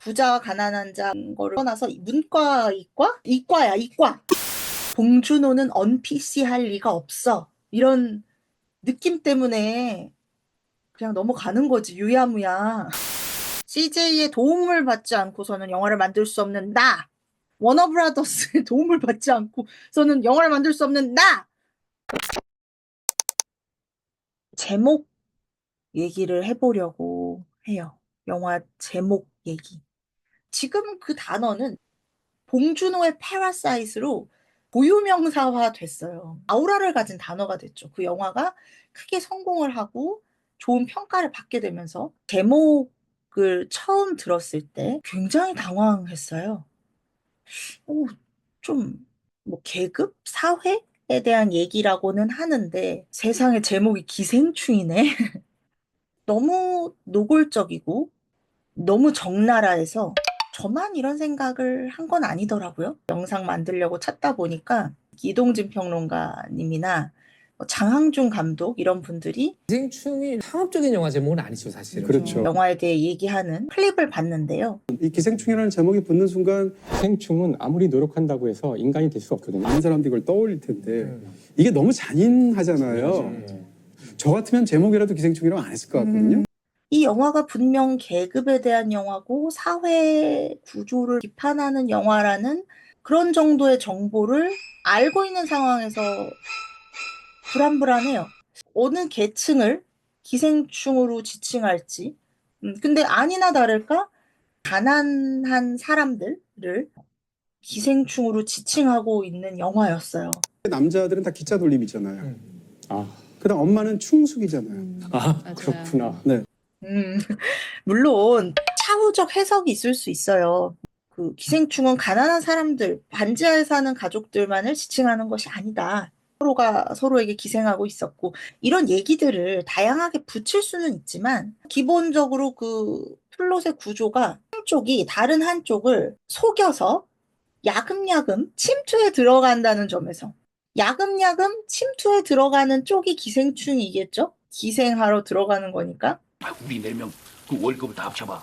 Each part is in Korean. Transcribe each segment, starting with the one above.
부자 가난한 자인 거를 떠나서 문과 이과? 이과야 이과. 봉준호는 언피시 할 리가 없어. 이런 느낌 때문에 그냥 넘어가는 거지 유야무야. CJ의 도움을 받지 않고서는 영화를 만들 수 없는 나. 워너브라더스의 도움을 받지 않고서는 영화를 만들 수 없는 나. 제목 얘기를 해보려고 해요. 영화 제목 얘기. 지금 그 단어는 봉준호의 패러사이트로 고유명사화 됐어요. 아우라를 가진 단어가 됐죠. 그 영화가 크게 성공을 하고 좋은 평가를 받게 되면서 제목을 처음 들었을 때 굉장히 당황했어요. 오, 좀, 뭐, 계급? 사회에 대한 얘기라고는 하는데 세상에 제목이 기생충이네. 너무 노골적이고 너무 적나라해서 저만 이런 생각을 한 건 아니더라고요. 영상 만들려고 찾다 보니까 이동진 평론가님이나 장항준 감독 이런 분들이 기생충이 상업적인 영화 제목은 아니죠, 사실은. 그렇죠. 영화에 대해 얘기하는 클립을 봤는데요. 이 기생충이라는 제목이 붙는 순간 기생충은 아무리 노력한다고 해서 인간이 될 수 없거든요. 많은 사람들이 이걸 떠올릴 텐데 이게 너무 잔인하잖아요. 저 같으면 제목이라도 기생충이라고 안 했을 것 같거든요. 이 영화가 분명 계급에 대한 영화고 사회 구조를 비판하는 영화라는 그런 정도의 정보를 알고 있는 상황에서 불안불안해요. 어느 계층을 기생충으로 지칭할지. 근데 아니나 다를까 가난한 사람들을 기생충으로 지칭하고 있는 영화였어요. 남자들은 다 기차 돌림이잖아요. 아, 그다음 엄마는 충숙이잖아요. 아 그렇구나. 네. 물론 차후적 해석이 있을 수 있어요. 그 기생충은 가난한 사람들, 반지하에 사는 가족들만을 지칭하는 것이 아니다. 서로가 서로에게 기생하고 있었고 이런 얘기들을 다양하게 붙일 수는 있지만 기본적으로 그 플롯의 구조가 한쪽이 다른 한쪽을 속여서 야금야금 침투에 들어간다는 점에서 야금야금 침투에 들어가는 쪽이 기생충이겠죠? 기생하러 들어가는 거니까. 우리 4명 그 월급을 다 합쳐봐.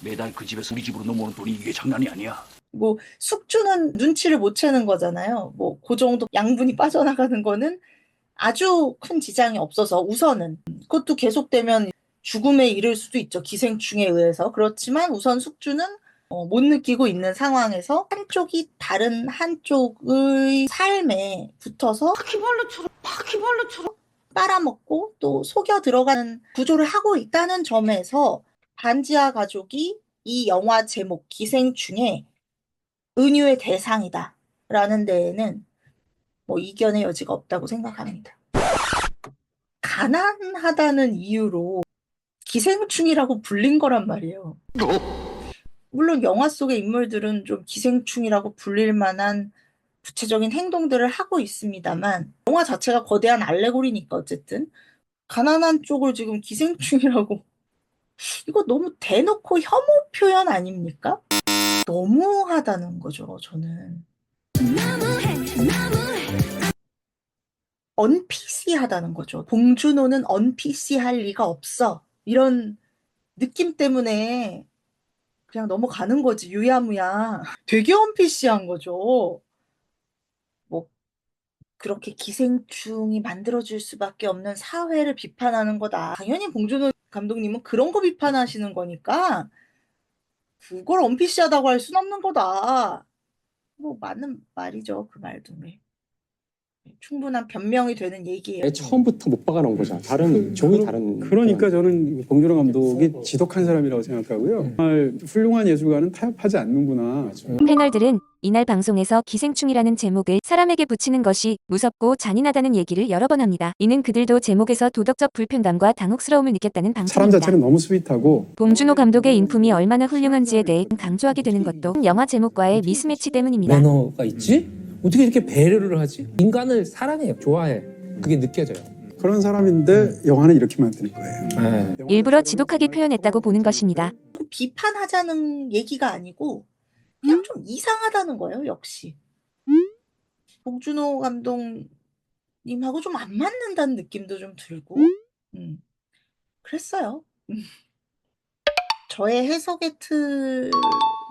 매달 그 집에서 우리 집으로 넘어오는 돈이 이게 장난이 아니야. 뭐 숙주는 눈치를 못 채는 거잖아요. 뭐 그 정도 양분이 빠져나가는 거는 아주 큰 지장이 없어서 우선은 그것도 계속되면 죽음에 이를 수도 있죠. 기생충에 의해서. 그렇지만 우선 숙주는 못 느끼고 있는 상황에서 한쪽이 다른 한쪽의 삶에 붙어서 바퀴벌레처럼 빨아먹고 또 속여 들어가는 구조를 하고 있다는 점에서 반지하 가족이 이 영화 제목 기생충의 은유의 대상이다 라는 데에는 뭐 이견의 여지가 없다고 생각합니다. 가난하다는 이유로 기생충이라고 불린 거란 말이에요. 물론 영화 속의 인물들은 좀 기생충이라고 불릴 만한 구체적인 행동들을 하고 있습니다만 영화 자체가 거대한 알레고리니까 어쨌든 가난한 쪽을 지금 기생충이라고 이거 너무 대놓고 혐오 표현 아닙니까? 너무하다는 거죠, 저는. 언피시하다는 거죠. 봉준호는 언피시 할 리가 없어. 이런 느낌 때문에 그냥 넘어가는 거지, 유야무야. 되게 언피시한 거죠. 뭐, 그렇게 기생충이 만들어질 수밖에 없는 사회를 비판하는 거다. 당연히 봉준호 감독님은 그런 거 비판하시는 거니까, 그걸 언피시하다고 할 순 없는 거다. 뭐, 맞는 말이죠, 그 말도. 네. 충분한 변명이 되는 얘기예요. 처음부터 못 박아놓은 거잖아. 다른 종이 다른. 그러니까 저는 봉준호 감독이 지독한 사람이라고 생각하고요. 정말 훌륭한 예술가는 타협하지 않는구나. 패널들은 이날 방송에서 기생충이라는 제목을 사람에게 붙이는 것이 무섭고 잔인하다는 얘기를 여러 번 합니다. 이는 그들도 제목에서 도덕적 불편감과 당혹스러움을 느꼈다는 사람 방침입니다. 자체는 너무 스윗하고 봉준호 감독의 인품이 얼마나 훌륭한지에 대해 강조하게 되는 것도 영화 제목과의 미스매치 때문입니다. 매너가 있지? 어떻게 이렇게 배려를 하지? 인간을 사랑해, 좋아해. 그게 느껴져요. 그런 사람인데 영화는 이렇게 만드는 거예요. 일부러 지독하게 표현했다고 보는 것입니다. 비판하자는 얘기가 아니고 그냥 좀 이상하다는 거예요, 역시. 봉준호 감독님하고 좀 안 맞는다는 느낌도 좀 들고 그랬어요. 저의 해석의 틀에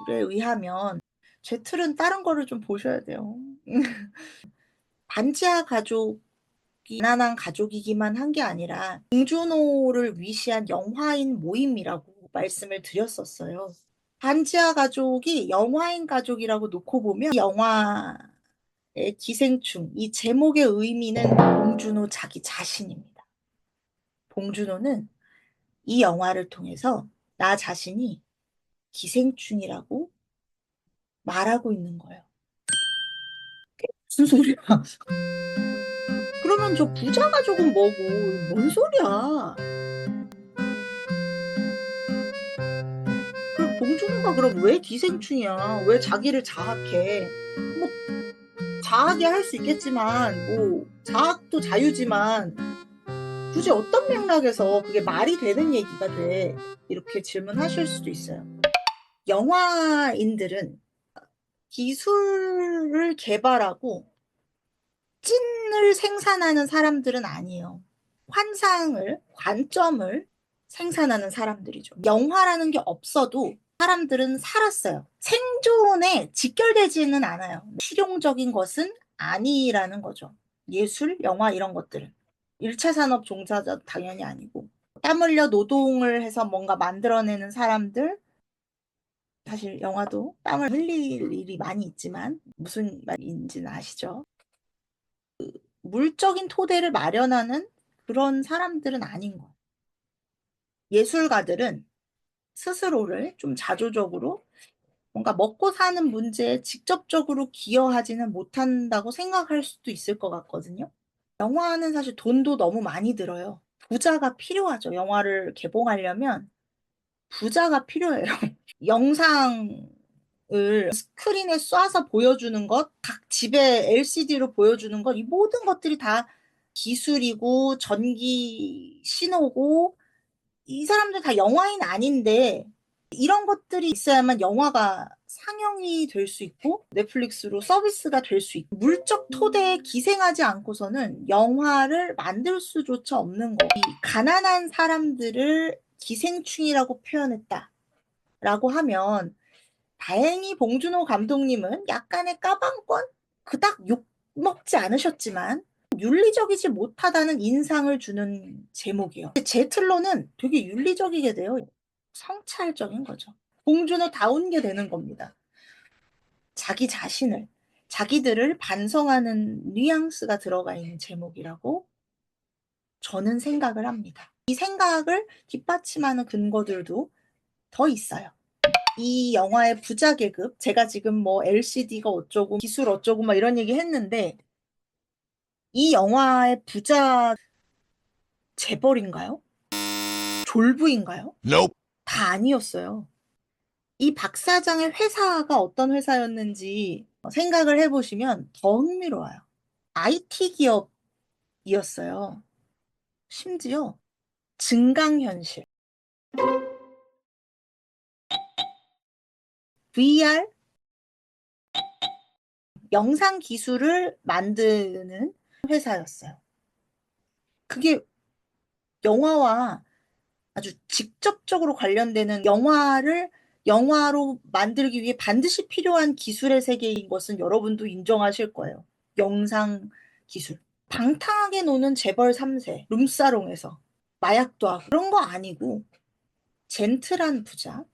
의하면 제 틀은 다른 거를 좀 보셔야 돼요. 반지하 가족이 가난한 가족이기만 한 게 아니라 봉준호를 위시한 영화인 모임이라고 말씀을 드렸었어요. 반지하 가족이 영화인 가족이라고 놓고 보면 이 영화의 기생충, 이 제목의 의미는 봉준호 자기 자신입니다. 봉준호는 이 영화를 통해서 나 자신이 기생충이라고 말하고 있는 거예요. 무슨 소리야? 그러면 저 부자 가족은 뭐고? 뭔 소리야? 그럼 봉준호가 그럼 왜 기생충이야? 왜 자기를 자학해? 뭐 자학이 할 수 있겠지만 뭐 자학도 자유지만 굳이 어떤 맥락에서 그게 말이 되는 얘기가 돼? 이렇게 질문하실 수도 있어요. 영화인들은 기술을 개발하고 찐을 생산하는 사람들은 아니에요. 환상을, 관점을 생산하는 사람들이죠. 영화라는 게 없어도 사람들은 살았어요. 생존에 직결되지는 않아요. 실용적인 것은 아니라는 거죠. 예술, 영화 이런 것들은. 1차 산업 종사자 당연히 아니고. 땀 흘려 노동을 해서 뭔가 만들어내는 사람들, 사실 영화도 땀을 흘릴 일이 많이 있지만 무슨 말인지는 아시죠? 물적인 토대를 마련하는 그런 사람들은 아닌 거예요. 예술가들은 스스로를 좀 자조적으로 뭔가 먹고 사는 문제에 직접적으로 기여하지는 못한다고 생각할 수도 있을 것 같거든요. 영화는 사실 돈도 너무 많이 들어요. 부자가 필요하죠. 영화를 개봉하려면 부자가 필요해요. 영상을 스크린에 쏴서 보여주는 것, 각 집에 LCD로 보여주는 것, 이 모든 것들이 다 기술이고 전기 신호고 이 사람들 다 영화인 아닌데 이런 것들이 있어야만 영화가 상영이 될 수 있고 넷플릭스로 서비스가 될 수 있고 물적 토대에 기생하지 않고서는 영화를 만들 수조차 없는 거. 이 가난한 사람들을 기생충이라고 표현했다라고 하면 다행히 봉준호 감독님은 약간의 까방권? 그닥 욕먹지 않으셨지만 윤리적이지 못하다는 인상을 주는 제목이에요. 제 틀로는 되게 윤리적이게 돼요. 성찰적인 거죠. 봉준호다운 게 되는 겁니다. 자기 자신을, 자기들을 반성하는 뉘앙스가 들어가 있는 제목이라고 저는 생각을 합니다. 이 생각을 뒷받침하는 근거들도 더 있어요. 이 영화의 부자 계급, 제가 지금 뭐 LCD가 어쩌고 기술 어쩌고 막 이런 얘기 했는데 이 영화의 부자 재벌인가요? 졸부인가요? 다 아니었어요. 이 박 사장의 회사가 어떤 회사였는지 생각을 해보시면 더 흥미로워요. IT 기업이었어요. 심지어 증강현실, VR, 영상 기술을 만드는 회사였어요. 그게 영화와 아주 직접적으로 관련되는 영화로 만들기 위해 반드시 필요한 기술의 세계인 것은 여러분도 인정하실 거예요. 영상 기술. 방탕하게 노는 재벌 3세, 룸사롱에서 마약도 하고 그런 거 아니고 젠틀한 부자,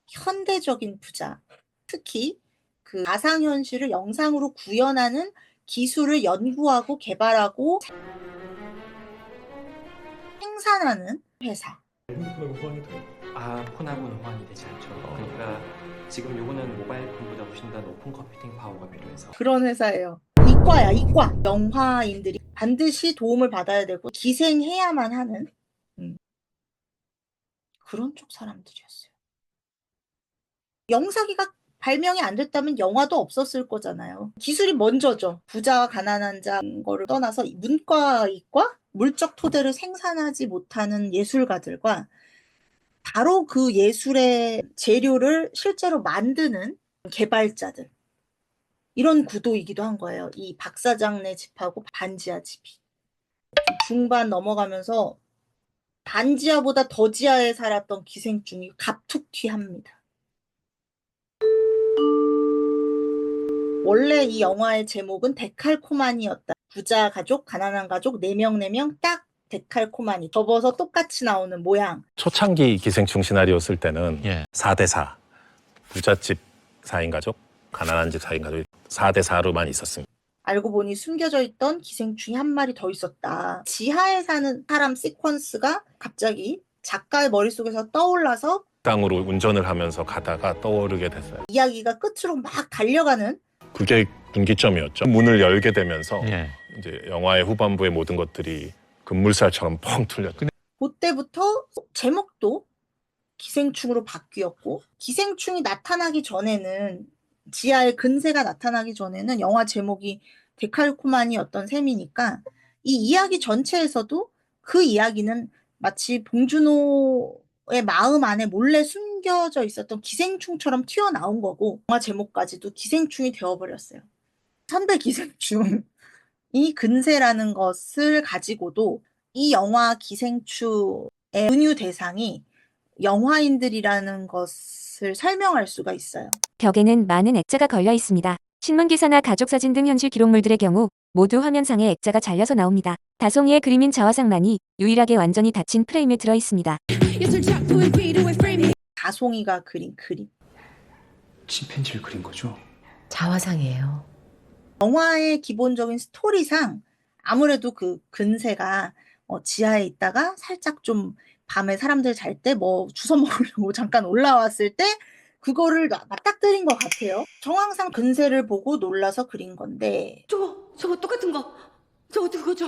현대적인 부자, 특히 그 가상현실을 영상으로 구현하는 기술을 연구하고 개발하고 생산하는 회사. 폰하고는 호환이 되지 않죠. 그러니까 지금 요거는 모바일 폰보다 훨씬 더 높은 컴퓨팅 파워가 필요해서. 그런 회사예요. 이과야, 이과. 영화인들이 반드시 도움을 받아야 되고 기생해야만 하는 그런 쪽 사람들이었어요. 영사기가 발명이 안 됐다면 영화도 없었을 거잖아요. 기술이 먼저죠. 부자와 가난한 자인 거를 떠나서 문과, 이과, 물적 토대를 생산하지 못하는 예술가들과 바로 그 예술의 재료를 실제로 만드는 개발자들. 이런 구도이기도 한 거예요. 이 박사장네 집하고 반지하 집이. 중반 넘어가면서 반지하보다 더 지하에 살았던 기생충이 갑툭튀합니다. 원래 이 영화의 제목은 데칼코마니였다. 부자 가족, 가난한 가족, 4명 딱 데칼코마니. 접어서 똑같이 나오는 모양. 초창기 기생충 시나리오 쓸 때는 예. 4대4 부잣집 4인 가족, 가난한 집 4인 가족 4대4로만 있었습니다. 알고 보니 숨겨져 있던 기생충이 한 마리 더 있었다. 지하에 사는 사람 시퀀스가 갑자기 작가의 머릿속에서 떠올라서 땅으로 운전을 하면서 가다가 떠오르게 됐어요. 이야기가 끝으로 막 달려가는 그게 분기점이었죠. 문을 열게 되면서 예. 이제 영화의 후반부의 모든 것들이 급물살처럼 펑 뚫렸죠. 그때부터 제목도 기생충으로 바뀌었고, 기생충이 나타나기 전에는, 지하의 근세가 나타나기 전에는 영화 제목이 데칼코마니였던 셈이니까 이 이야기 전체에서도 그 이야기는 마치 봉준호의 마음 안에 몰래 숨겨져 있었던 기생충처럼 튀어나온 거고, 영화 제목까지도 기생충이 되어버렸어요. 선배 기생충이 근세라는 것을 가지고도 이 영화 기생충의 은유 대상이 영화인들이라는 것을 설명할 수가 있어요. 벽에는 많은 액자가 걸려 있습니다. 신문기사나 가족사진 등 현실 기록물들의 경우 모두 화면상에 액자가 잘려서 나옵니다. 다송이의 그림인 자화상만이 유일하게 완전히 닫힌 프레임에 들어 있습니다. 다송이가 그린 그림. 침팬지를 그린 거죠? 자화상이에요. 영화의 기본적인 스토리상 아무래도 그 근세가 지하에 있다가 살짝 좀 밤에 사람들 잘 때 뭐 주워 먹으려고 잠깐 올라왔을 때 그거를 맞닥뜨린 것 같아요. 정황상 근세를 보고 놀라서 그린 건데 저거 똑같은 거. 저거 그거죠.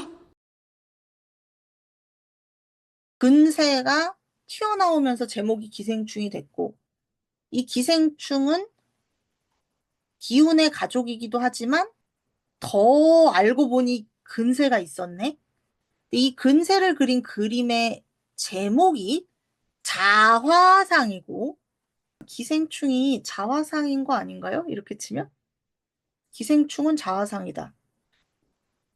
근세가 튀어나오면서 제목이 기생충이 됐고, 이 기생충은 기훈의 가족이기도 하지만 더 알고 보니 근세가 있었네. 이 근세를 그린 그림의 제목이 자화상이고, 기생충이 자화상인 거 아닌가요? 이렇게 치면? 기생충은 자화상이다.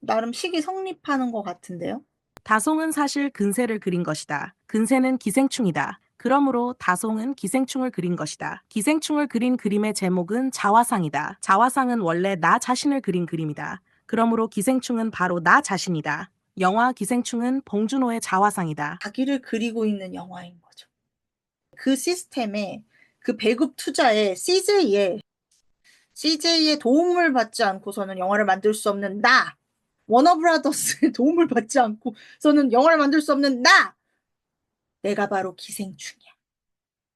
나름 식이 성립하는 것 같은데요. 다송은 사실 근세를 그린 것이다. 근세는 기생충이다. 그러므로 다송은 기생충을 그린 것이다. 기생충을 그린 그림의 제목은 자화상이다. 자화상은 원래 나 자신을 그린 그림이다. 그러므로 기생충은 바로 나 자신이다. 영화 기생충은 봉준호의 자화상이다. 자기를 그리고 있는 영화인 거죠. 그 시스템에, 그 배급 투자에 CJ의 도움을 받지 않고서는 영화를 만들 수 없는 나, 워너브라더스의 도움을 받지 않고서는 영화를 만들 수 없는 나, 내가 바로 기생충이야.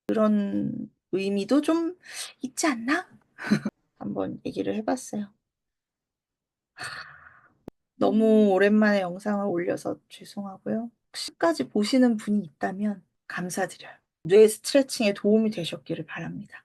그런 의미도 좀 있지 않나? 한번 얘기를 해봤어요. 너무 오랜만에 영상을 올려서 죄송하고요. 혹시까지 보시는 분이 있다면 감사드려요. 뇌 스트레칭에 도움이 되셨기를 바랍니다.